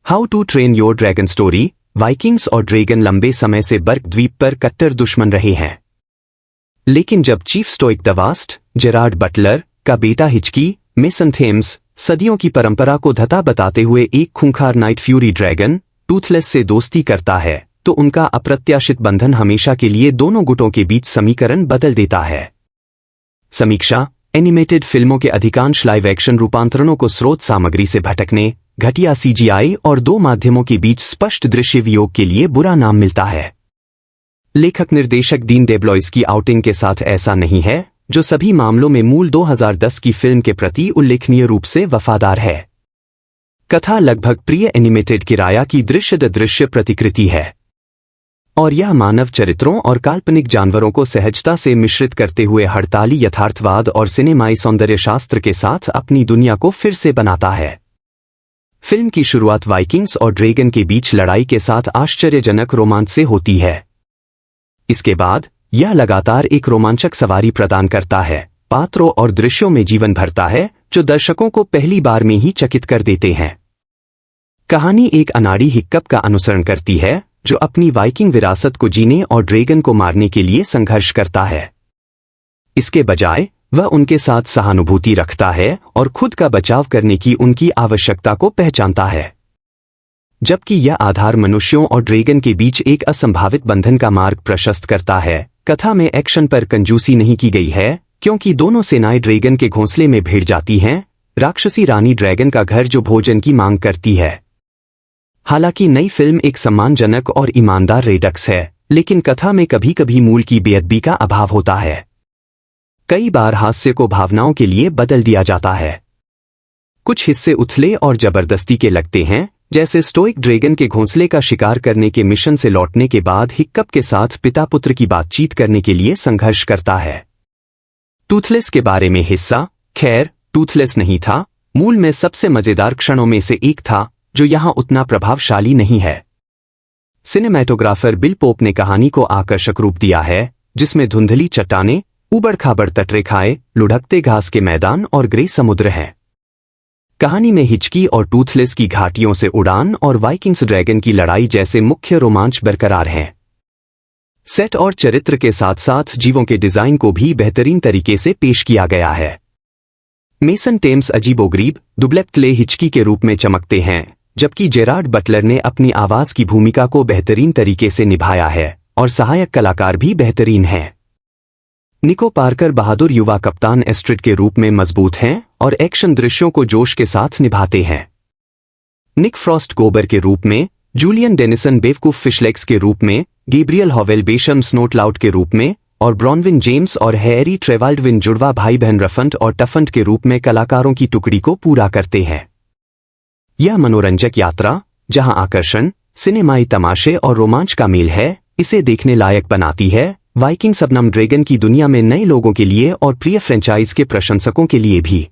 How to train your dragon story. Vikings और dragon लंबे समय से बर्क द्वीप पर कट्टर दुश्मन रहे हैं, लेकिन जब chief stoic the vast, Gerard Butler का बेटा हिचकी, मेसन थेम्स, सदियों की परंपरा को धता बताते हुए एक खूंखार नाइट फ्यूरी ड्रैगन टूथलेस से दोस्ती करता है, तो उनका अप्रत्याशित बंधन हमेशा के लिए दोनों गुटों के बीच समीकरण बदल देता है। समीक्षा। एनिमेटेड फिल्मों के अधिकांश लाइव एक्शन रूपांतरणों को स्रोत सामग्री से भटकने, घटिया सीजीआई और दो माध्यमों के बीच स्पष्ट दृश्य वियोग के लिए बुरा नाम मिलता है। लेखक निर्देशक डीन डेब्लॉइस की आउटिंग के साथ ऐसा नहीं है, जो सभी मामलों में मूल 2010 की फिल्म के प्रति उल्लेखनीय रूप से वफादार है। कथा लगभग प्रिय एनिमेटेड किराया की दृश्य प्रतिकृति है, और यह मानव चरित्रों और काल्पनिक जानवरों को सहजता से मिश्रित करते हुए हड़ताली यथार्थवाद और सिनेमाई सौंदर्य शास्त्र के साथ अपनी दुनिया को फिर से बनाता है। फिल्म की शुरुआत वाइकिंग्स और ड्रैगन के बीच लड़ाई के साथ आश्चर्यजनक रोमांच से होती है। इसके बाद यह लगातार एक रोमांचक सवारी प्रदान करता है, पात्रों और दृश्यों में जीवन भरता है जो दर्शकों को पहली बार में ही चकित कर देते हैं। कहानी एक अनाड़ी हिक्कप का अनुसरण करती है, जो अपनी वाइकिंग विरासत को जीने और ड्रैगन को मारने के लिए संघर्ष करता है। इसके बजाय वह उनके साथ सहानुभूति रखता है और खुद का बचाव करने की उनकी आवश्यकता को पहचानता है। जबकि यह आधार मनुष्यों और ड्रैगन के बीच एक असंभावित बंधन का मार्ग प्रशस्त करता है, कथा में एक्शन पर कंजूसी नहीं की गई है, क्योंकि दोनों सेनाएं ड्रैगन के घोंसले में भिड़ जाती हैं, राक्षसी रानी ड्रैगन का घर जो भोजन की मांग करती है। हालांकि नई फिल्म एक सम्मानजनक और ईमानदार रेडक्स है, लेकिन कथा में कभी कभी मूल की बेअदबी का अभाव होता है। कई बार हास्य को भावनाओं के लिए बदल दिया जाता है। कुछ हिस्से उथले और जबरदस्ती के लगते हैं, जैसे स्टोइक ड्रैगन के घोंसले का शिकार करने के मिशन से लौटने के बाद हिक्कप के साथ पिता पुत्र की बातचीत करने के लिए संघर्ष करता है। टूथलेस के बारे में हिस्सा, खैर टूथलेस नहीं था, मूल में सबसे मजेदार क्षणों में से एक था, जो यहां उतना प्रभावशाली नहीं है। सिनेमैटोग्राफर बिल पोप ने कहानी को आकर्षक रूप दिया है, जिसमें धुंधली चट्टानें, उबड़-खाबड़ तटरेखाएं, लुढ़कते घास के मैदान और ग्रे समुद्र हैं। कहानी में हिचकी और टूथलेस की घाटियों से उड़ान और वाइकिंग्स ड्रैगन की लड़ाई जैसे मुख्य रोमांच बरकरार हैं। सेट और चरित्र के साथ साथ जीवों के डिजाइन को भी बेहतरीन तरीके से पेश किया गया है। मेसन टेम्स अजीबोगरीब, दुबलेप्तले हिचकी के रूप में चमकते हैं, जबकि जेरार्ड बटलर ने अपनी आवाज की भूमिका को बेहतरीन तरीके से निभाया है, और सहायक कलाकार भी बेहतरीन हैं। निको पार्कर बहादुर युवा कप्तान एस्ट्रिड के रूप में मजबूत हैं और एक्शन दृश्यों को जोश के साथ निभाते हैं। निक फ्रॉस्ट गोबर के रूप में, जूलियन डेनिसन बेवकूफ फिशलेग्स के रूप में, गैब्रियल हॉवेल बेशम स्नोटलाउट के रूप में, और ब्रॉनविन जेम्स और हैरी ट्रेवाल्डविन जुड़वा भाई बहन रफंट और टफंट के रूप में कलाकारों की टुकड़ी को पूरा करते हैं। यह मनोरंजक यात्रा, जहां आकर्षण, सिनेमाई तमाशे और रोमांच का मेल है, इसे देखने लायक बनाती है। वाइकिंग सबनम ड्रैगन की दुनिया में नए लोगों के लिए और प्रिय फ्रेंचाइज के प्रशंसकों के लिए भी।